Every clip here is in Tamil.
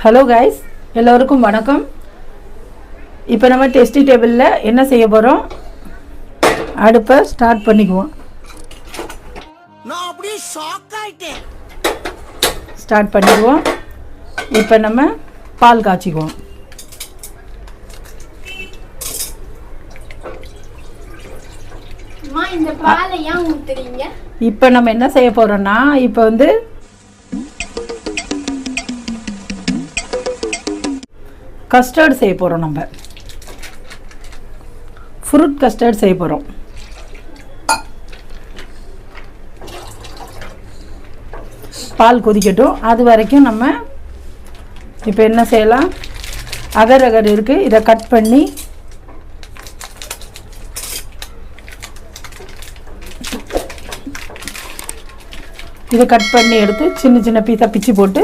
ஹலோ கைஸ், எல்லோருக்கும் வணக்கம். இப்போ நம்ம டெஸ்டி டேபிளில் என்ன செய்ய போகிறோம்? அடுப்பை ஸ்டார்ட் பண்ணிக்குவோம். நான் அப்படியே ஷாக் ஆயிட்டேன். ஸ்டார்ட் பண்ணிக்குவோம். இப்போ நம்ம பால் காய்ச்சிக்குவோம். இந்த பாலை ஏன் ஊத்துறீங்க? இப்போ நம்ம என்ன செய்ய போகிறோம்னா, இப்போ வந்து கஸ்டர்ட் செய்ய போகிறோம். நம்ம ஃப்ரூட் கஸ்டர்ட் செய்ய போகிறோம். பால் கொதிக்கட்டும். அது வரைக்கும் நம்ம இப்போ என்ன செய்யலாம், அகர் அகர் இருக்குது, இதை கட் பண்ணி எடுத்து சின்ன சின்ன பீஸாக பிச்சு போட்டு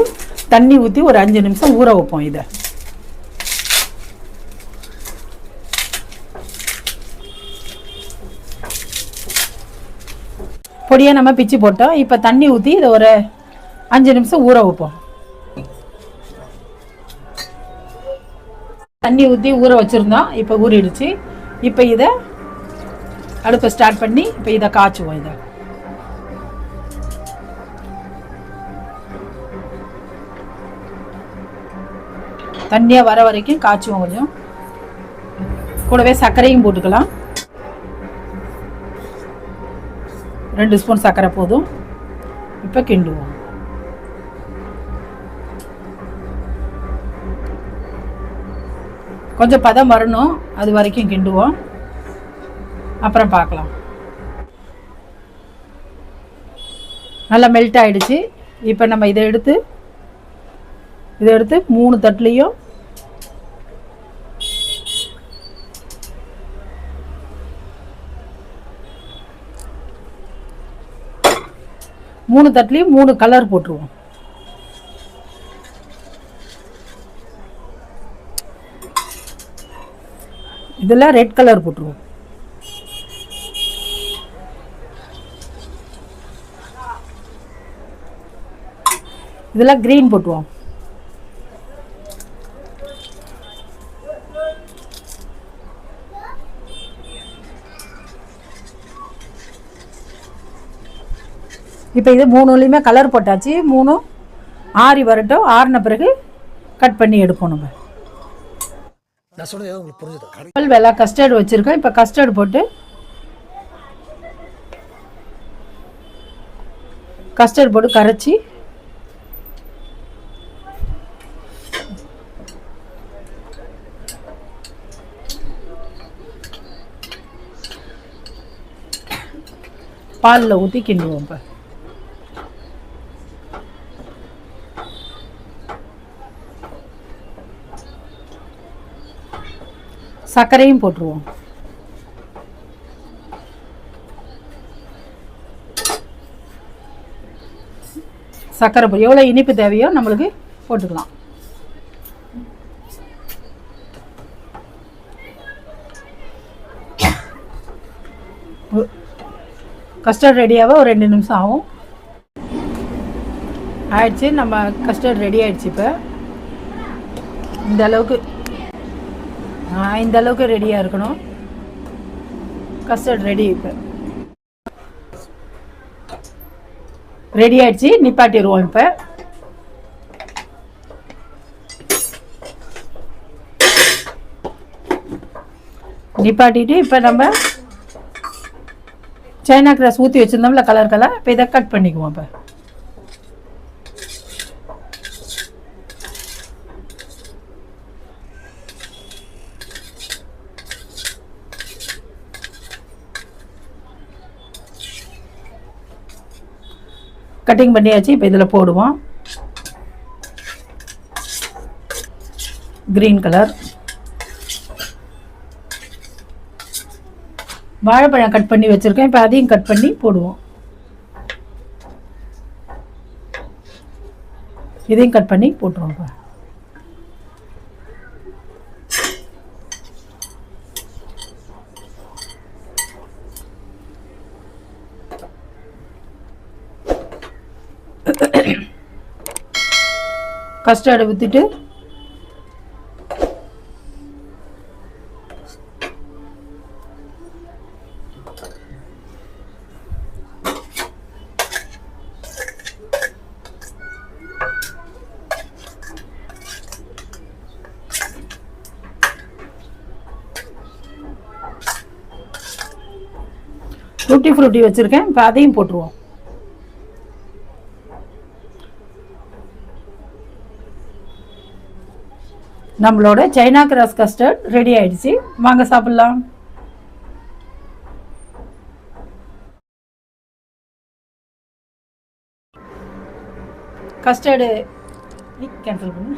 தண்ணி ஊற்றி ஒரு 5 நிமிஷம் ஊற வைப்போம். இதை பொடியாக நம்ம பிச்சு போட்டோம். இப்போ தண்ணி ஊற்றி இதை ஒரு 5 நிமிஷம் ஊற வைப்போம். தண்ணி ஊற்றி ஊற வச்சுருந்தோம். இப்போ ஊறிடுச்சு. இப்போ இதை அடுப்பை ஸ்டார்ட் பண்ணி இப்போ இதை காய்ச்சுவோம். இதை தண்ணியாக வர வரைக்கும் காய்ச்சுவோம். கொஞ்சம் கூடவே சர்க்கரையும் போட்டுக்கலாம். 2 ஸ்பூன் சர்க்கரை போதும். இப்போ கிண்டுவோம். கொஞ்சம் பதம் வரணும், அது வரைக்கும் கிண்டுவோம். அப்புறம் பார்க்கலாம். நல்லா மெல்ட் ஆகிடுச்சு. இப்போ நம்ம இதை எடுத்து 3 தட்டுலையும் மூணு தட்டுலையும் 3 கலர் போட்டுருவோம். இதெல்லாம் ரெட் கலர் போட்டுருவோம். இதெல்லாம் கிரீன் போட்டுருவோம். இப்போ இது 3லையுமே கலர் போட்டாச்சு. 3 ஆறி வரட்டும். ஆறின பிறகு கட் பண்ணி எடுப்போம். நம்ம வெள்ளை கஸ்டர்ட் வச்சுருக்கோம். இப்போ கஸ்டர்ட் போட்டு கரைச்சி பாலில் ஊற்றி கிண்டுவோம். இப்போ சர்க்கரையும் போட்டுருவோம். சர்க்கரை எவ்வளோ இனிப்பு தேவையோ நம்மளுக்கு போட்டுக்கலாம். கஸ்டர்ட் ரெடியாக ஒரு 2 நிமிஷம் ஆகும். ஆயிடுச்சு. நம்ம கஸ்டர்ட் ரெடி ஆயிடுச்சு. இப்போ இந்த அளவுக்கு ரெடியாக இருக்கணும். Custard ready. இப்போ ரெடி ஆயிடுச்சு. நிப்பாட்டிடுவோம். இப்போ நிப்பாட்டிட்டு இப்போ நம்ம சைனா கிராஸ் ஊற்றி வச்சுருந்தோம்ல கலர். இப்போ இதை கட் பண்ணிக்குவோம். இப்போ கட்டிங் பண்ணியாச்சு. இப்போ இதில் போடுவோம். Green colour. வாழைப்பழம் கட் பண்ணி வச்சுருக்கேன். இப்போ அதையும் கட் பண்ணி போடுவோம். இதையும் கட் பண்ணி போட்டுருவோம். இப்போ கஸ்டர்டை ஊற்றிட்டு டூட்டி ஃப்ரூட்டி வச்சுருக்கேன், இப்போ அதையும் போட்டுருவோம். நம்மளோட சைனா கிராஸ் கஸ்டர்ட் ரெடி ஆயிடுச்சு. வாங்க சாப்பிட்லாம். கஸ்டர்டு கேன்சல் பண்ணு.